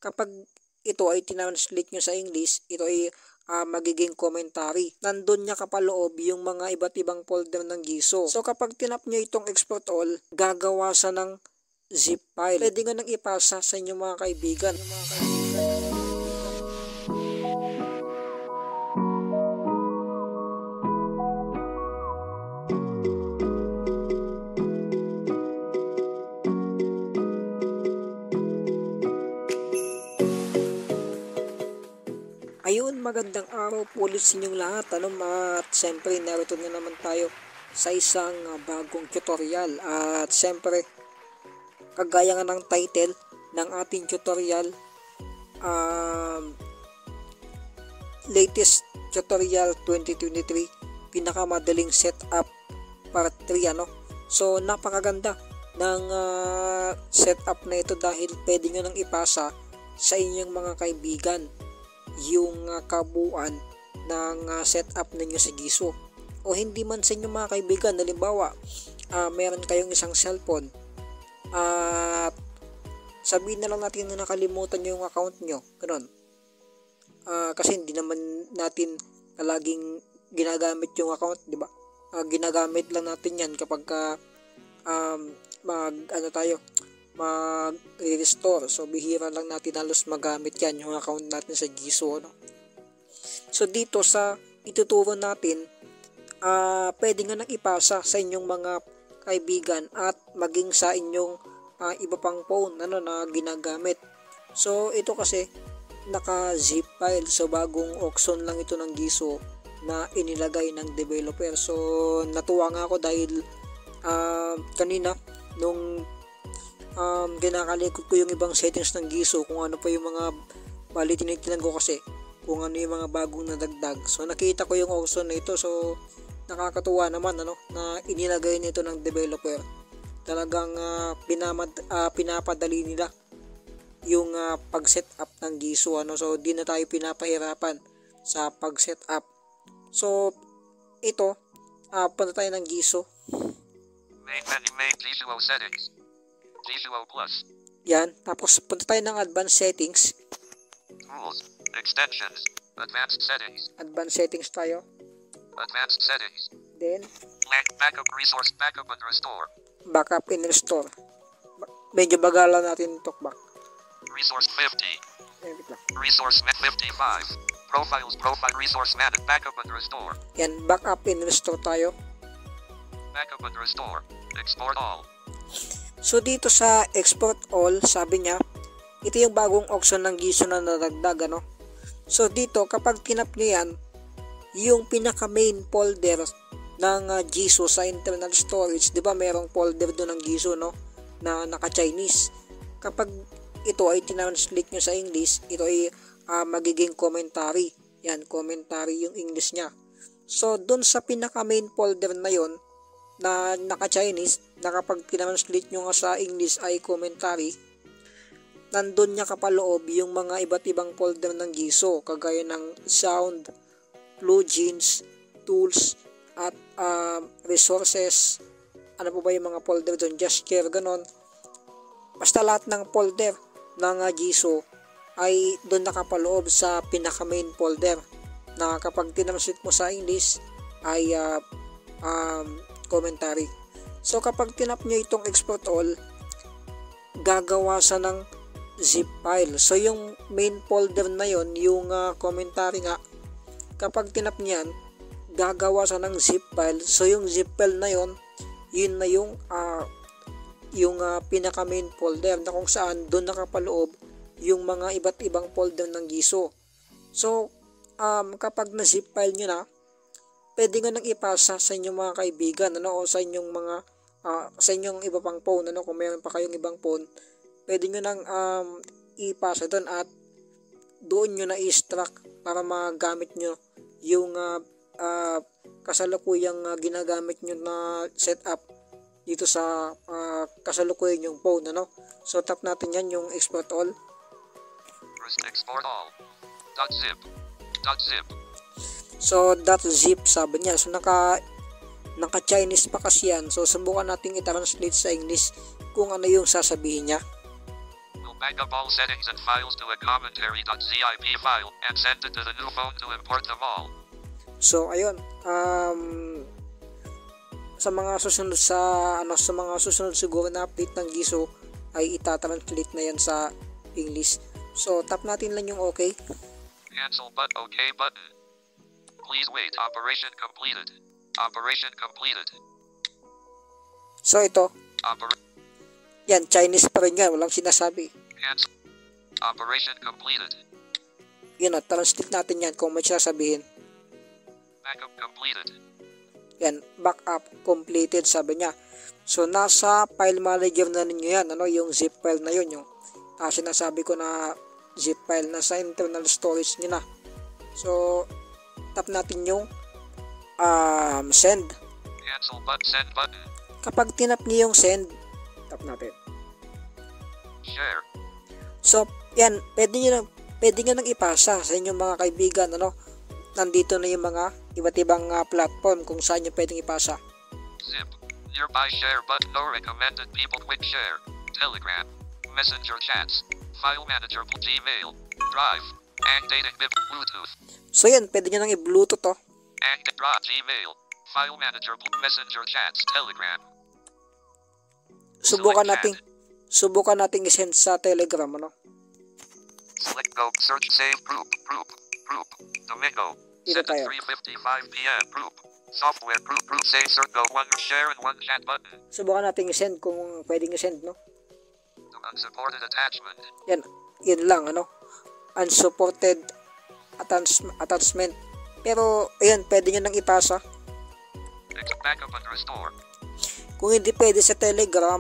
kapag ito ay tinranslate nyo sa English, ito ay magiging commentary. Nandun niya kapaloob yung mga iba't ibang folder ng Giso. So kapag tinap nyo itong export all, gagawa sa ng zip file. Pwede nga nang ipasa sa inyong mga kaibigan. Ayun, magandang araw po ulit sa inyong lahat. At siyempre, narito na naman tayo sa isang bagong tutorial. At siyempre, kagaya nga ng title ng ating tutorial, latest tutorial 2023, pinakamadaling setup part 3, So, napakaganda ng setup na ito dahil pwede nyo nang ipasa sa inyong mga kaibigan yung kabuuan ng setup ninyo sa Giso, o hindi man sa inyong mga kaibigan. Halimbawa, meron kayong isang cellphone at sabihin na lang natin na nakalimutan nyo yung account nyo, ganun. Kasi hindi naman natin laging ginagamit yung account, di ba? Ginagamit lang natin yan kapag mag-restore. So bihira lang natin halos magamit yan yung account natin sa Giso, So dito sa ituturo natin, pwede nga nang ipasa sa inyong mga kaibigan at maging sa inyong iba pang phone na ginagamit. So ito kasi naka-zip file, so bagong auction lang ito ng Giso na inilagay ng developer. So natuwa nga ako dahil kanina nung kinakalikot ko yung ibang settings ng Giso, kung ano pa yung mga tinitingnan ko kasi kung ano yung mga bagong nadagdag. So nakita ko yung auction na ito. So nakakatuwa naman na inilagay nito ng developer. Talagang pinapadali nila yung pag-setup ng Giso, So di na tayo pinapahirapan sa pag-setup. So ito, punta tayo ng Giso. Main Giso settings. Giso Plus. Yan, tapos punta tayo ng advanced settings. Rules, extensions, advanced settings. Advanced settings tayo. Advanced settings. Then backup resource, backup and restore. Backup and restore. Medyo bagalan natin ito back. Resource 50. Resource 55. Profiles, profile, resource managed, backup and restore. Yan, backup and restore tayo. Backup and restore. Export all. So dito sa export all, sabi niya, ito yung bagong auction ng Giso na nadagdag, So dito, kapag tinap nyo yan, yung pinaka main folder ng Giso sa internal storage, di ba merong folder doon ng Giso, na naka-Chinese. Kapag ito ay tinranslate nyo sa English, ito ay magiging commentary. Yan, commentary yung English niya. So doon sa pinaka main folder na yon na naka-Chinese, na kapag tinranslate nyo nga sa English ay commentary, nandun niya kapaloob yung mga iba't ibang folder ng Giso, kagaya ng sound, plugins, tools, at resources. Ano po ba yung mga folder doon? Gesture, ganon. Basta lahat ng folder ng Giso ay doon nakapaloob sa pinaka main folder, na kapag tinranslate mo sa English ay commentary. So kapag tinap nyo itong export all, gagawa sa ng zip file. So yung main folder na yon, yung commentary nga, kapag tinap nyan, gagawa sa ng zip file. So yung zip file na yon, yun na yung pinaka main folder, na kung saan doon nakapaloob yung mga iba't ibang folder ng Giso. So kapag na zip file nyo na, pwede nga nang ipasa sa inyong mga kaibigan, o sa inyong mga sa inyong iba pang phone, kung mayroon pa kayong ibang phone, pwede nyo nang ipasa doon at doon nyo na i-extract para magamit nyo yung kasalukuyang ginagamit nyo na setup dito sa kasalukuyan yung phone, So tap natin yan, yung export all. Export all. .zip. So .zip sabi niya. So naka-Chinese pa kasi yan. So subukan natin i-translate sa English kung ano yung sasabihin niya. Backup all settings and files to a commentary.zip file and send it to the new phone to import them all. So ayun, sa mga susunod siguro na update ng Giso ay itatranslate na yan sa English. So tap natin lang yung okay. Cancel but okay button. Please wait. Operation completed. Operation completed. So ito, yan, Chinese pa rin yan, walang sinasabi. Cancel. Operation completed. Yan, translate natin yan kung may sasabihin. Backup completed. Yan, backup completed, sabi niya. So nasa file manager na ninyo yan, yung zip file na yun, yung sinasabi ko na zip file, nasa internal storage nyo na. So tap natin yung send. Cancel but send button. Kapag tinap niyo yung send, tap natin. Share. So yan, pwede nyo nang ipasa sa inyong mga kaibigan, nandito na yung mga iba't ibang platform kung saan nyo pwedeng ipasa. Zip. Nearby share but no recommended people. Quick share. Telegram. Messenger chats. File manager. Gmail. Drive. Activating Bluetooth. So yan, pwede nyo nang i-Bluetooth to. Gmail. File manager. Messenger chats. Telegram. Subukan nating i-send sa Telegram, Select go. Search save group. Domingo. Dito Send tayo. at 3:55 p.m. Group. Software group. Save search go. One share and one chat button. Subukan nating i-send kung pwedeng i-send, The unsupported attachment. Yan, yun lang, unsupported attachment. Pero, ayan, pwede nyo nang ipasa. Backup and restore. Kung hindi pwede sa Telegram,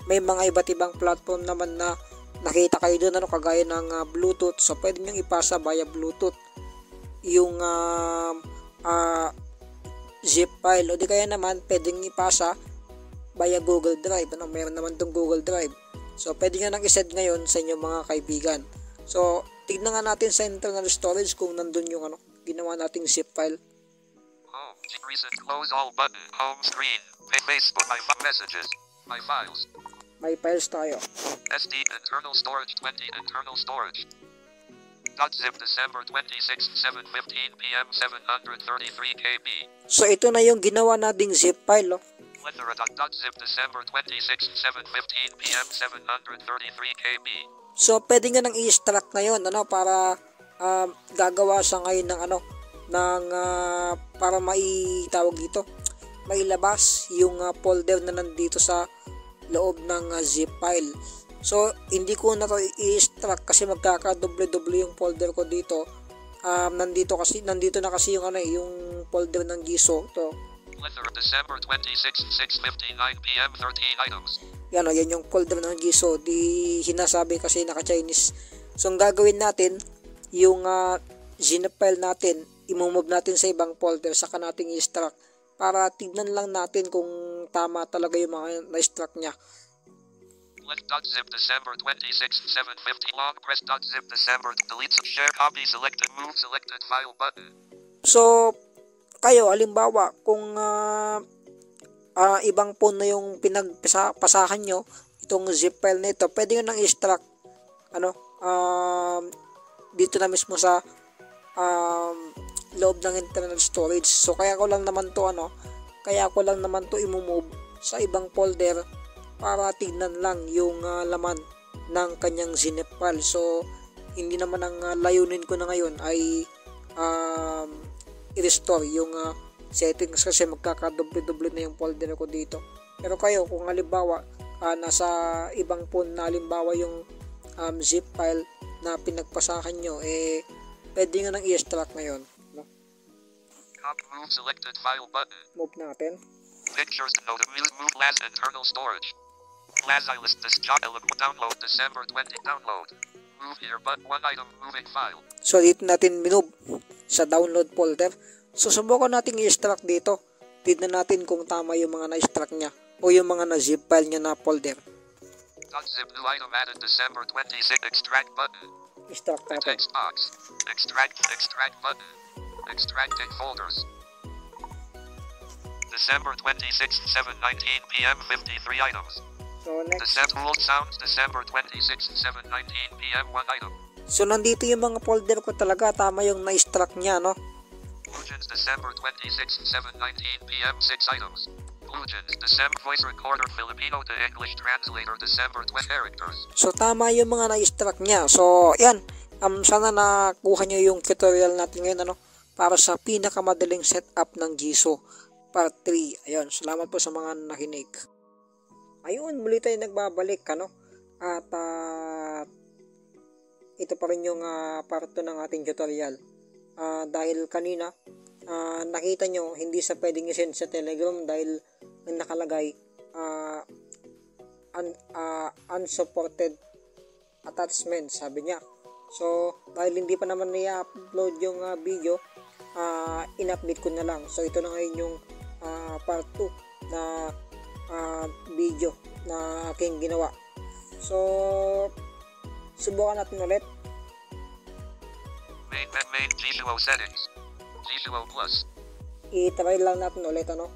may mga iba't ibang platform naman na nakita kayo doon, kagaya ng Bluetooth. So, pwede nyo ipasa via Bluetooth yung zip file. O di kaya naman, pwedeng ipasa via Google Drive. Meron naman tong Google Drive. So, pwede nyo nang isend ngayon sa inyong mga kaibigan. So, tignan nga natin sa internal storage kung nandun yung ginawa nating zip file. Home. Recent close all button. Home screen. Facebook. My messages. My files. May files tayo. SD internal storage 20 internal storage. .zip December 26, 7:15 p.m. 733 KB. So ito na yung ginawa nating zip file, .zip December 26, 7:15 p.m. 733 KB. So pwede nga nang i-extract ngayon, para gagawa sa ngayon ng para maitawag dito, mailabas yung folder na nandito sa loob ng zip file. So hindi ko na to i-extract kasi magkaka-double yung folder ko dito. Nandito na kasi yung yung folder ng Giso to. December 26, 6:59 p.m. 13 items. Yan yung folder ng Giso. Di hinasabi kasi naka-Chinese. So ang gagawin natin, yung zip file natin, i-move natin sa ibang folder, saka natin i-extract para tignan lang natin kung tama talaga yung mga na-extract niya. .zip December 26, 7:50 long press .zip December delete share copy selected move selected file button. So kayo, halimbawa kung ibang phone na yung pinagpasahan nyo itong zip file nito, pwede nyo nang i-extract dito na mismo sa loob ng internal storage. So kaya ko lang naman to i-move sa ibang folder para tignan lang yung laman ng kanyang zip file. So hindi naman ang layunin ko na ngayon ay i-restore yung settings kasi magkakadoble-doble na yung folder ko dito. Pero kayo, kung halimbawa nasa ibang phone na halimbawa yung zip file na pinagpasahan nyo, pwede nga nang i-extract ngayon. Move selected file button. Move natin. Pictures to note move last internal storage. Last I list this job download December 20 download. Move here but one item moving file. So dito natin minove sa download folder. So subukan natin i-extract dito. Tignan natin kung tama yung mga na-extract niya o yung mga na-zip file niya na folder. .zip new item added December 26 extract button. Extract natin. Text box. Extract button. Extracting folders. December 26, 7:19 p.m. 53 items. So next. December sounds December 26, 7:19 p.m. 1 item. So nandito yung mga folder ko talaga, tama yung na-extract niya, no? Blue December 26, 7:19 p.m. 6 items. Blue December voice recorder Filipino to English translator December 20 characters. So tama yung mga na-extract niya. So yan, sana nakuha nyo yung tutorial natin ngayon, ano? Para sa pinakamadaling setup ng Jisoo Part 3. Ayun, salamat po sa mga nakinig. Ayun, muli tayo nagbabalik, ano? At ito pa rin yung part 2 ng ating tutorial. Dahil kanina, nakita nyo, hindi sa pwedeng isend sa Telegram dahil ang nakalagay, unsupported attachment, sabi niya. So, dahil hindi pa naman i-upload yung video, in-update ko na lang. So, ito na ngayon yung part 2 na video na aking ginawa. So, subukan natin ulit. Main Jisoo settings. Jisoo Plus. I-try lang natin ulit, ano?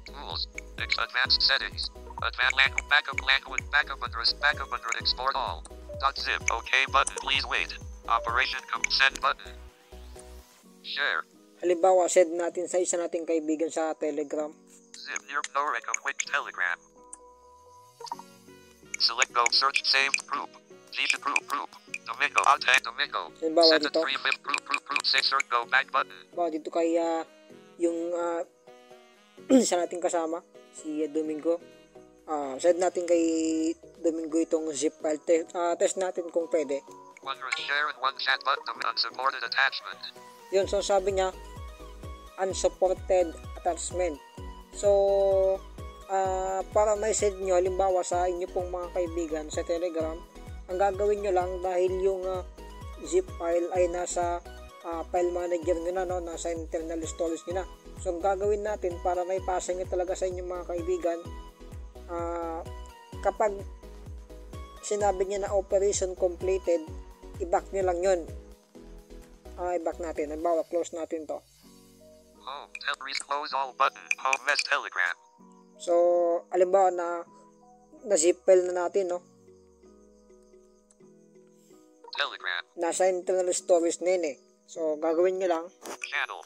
Tools. Advanced settings. Advanced backup language. Backup under export all. .zip. OK button. Please wait. Operation send button. Share. Halimbawa, send natin sa isa nating kaibigan sa Telegram. Zip near Norica quick Telegram. Select go search saved group. Jisoo group. Domingo. Domingo. Halimbawa Send dito. 3 group 6 search go back button. Halimbawa dito kay yung isa nating kasama, si Domingo. Send natin kay Domingo itong zip file. Test natin kung pwede. One share and one chat button unsupported attachment. Yun, so sabi niya, unsupported attachment. So, para may send nyo, halimbawa sa inyo pong mga kaibigan sa Telegram, ang gagawin nyo lang dahil yung zip file ay nasa file manager nyo na, no? Nasa internal storage nyo na. So, ang gagawin natin para may pasa nyo talaga sa inyong mga kaibigan, kapag sinabi niya na operation completed, i-back nyo lang yun. I-back natin. Halimbawa, close natin to. Home, close all button. Home mess Telegram. So, halimbawa na zip file na natin, no? Telegram. Nasa internal storage na yun, eh. So, gagawin nyo lang. Channel.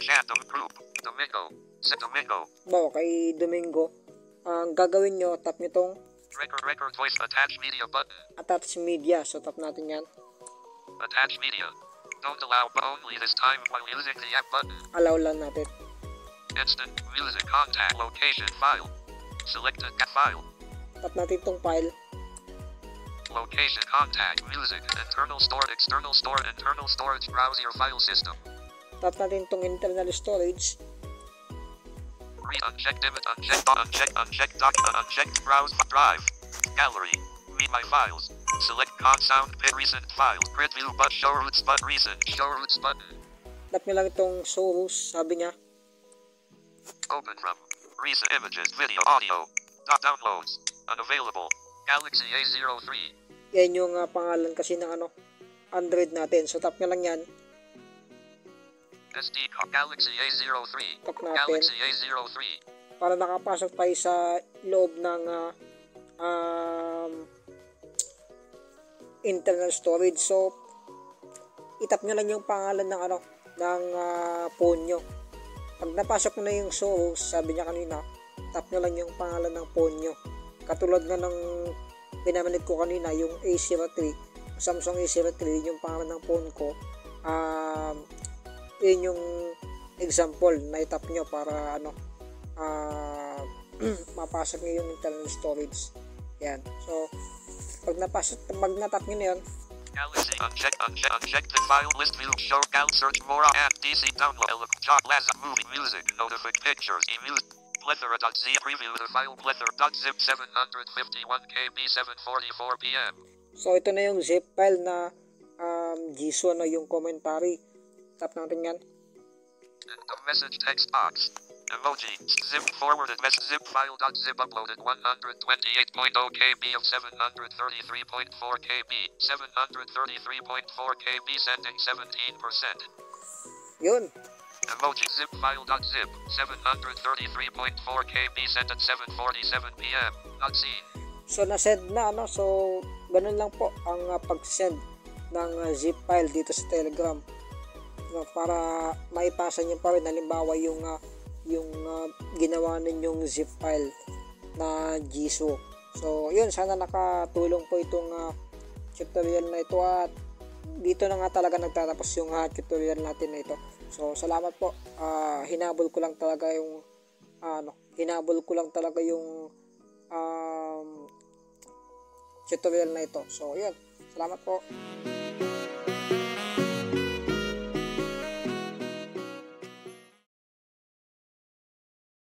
Chat group. Domingo. Set Domingo. Bawa kay Domingo. Ang gagawin nyo, tap nyo tong Record voice attach media button. attach media. So, tap natin yan. Attach media. Don't allow but only this time while using the app button. Allow lang natin. Instant music contact location file. Select a file. Tap natin tong file. Location contact music internal storage browse your file system. Tap natin tong internal storage. Read unchecked browse drive gallery. Read my files. Select sound pit recent file. Preview but show roots but recent show roots button. Tap nyo lang itong show roots, sabi niya. Open from recent images, video, audio. Downloads unavailable. Galaxy A03. Yan yung pangalan kasi ng Android natin. So, tap nyo lang yan. SD Galaxy A03. Tap natin. Galaxy A03. Para nakapasok tayo sa loob ng internal storage. So, itap nyo lang yung pangalan ng phone nyo. Pag napasok na yung source, sabi niya kanina, tap nyo lang yung pangalan ng phone nyo. Katulad nga ng pinamanig ko kanina, yung A03, Samsung A03, yung pangalan ng phone ko. Yun yung example na itap nyo para mapasok nyo yung internal storage. Yan. So, pag natap nyo na yun, Galaxy uncheck the file list view show gal search more app DC download job laza movie music notified pictures e-music plethora.z preview the file plethora.zip 751 KB 7:44 PM. So ito na yung zip file na Jisoo na yung commentary. Tap natin yan. The message text box. Emoji. Zip forwarded message zip file.zip uploaded 128.0 KB of 733.4 KB. 733.4 KB sending 17%. Yun. Emoji zip file.zip 733.4 KB sent at 7:47 PM. Not seen. So na-send na, ano. So ganun lang po ang pag-send ng zip file dito sa Telegram. So, para maipasa niyo pa rin halimbawa yung ginawa ninyong zip file na Jisoo. So yun, sana nakatulong po itong tutorial na ito, at dito na nga talaga nagtatapos yung tutorial natin na ito. So salamat po. Hinabol ko lang talaga yung tutorial na ito. So yun, salamat po.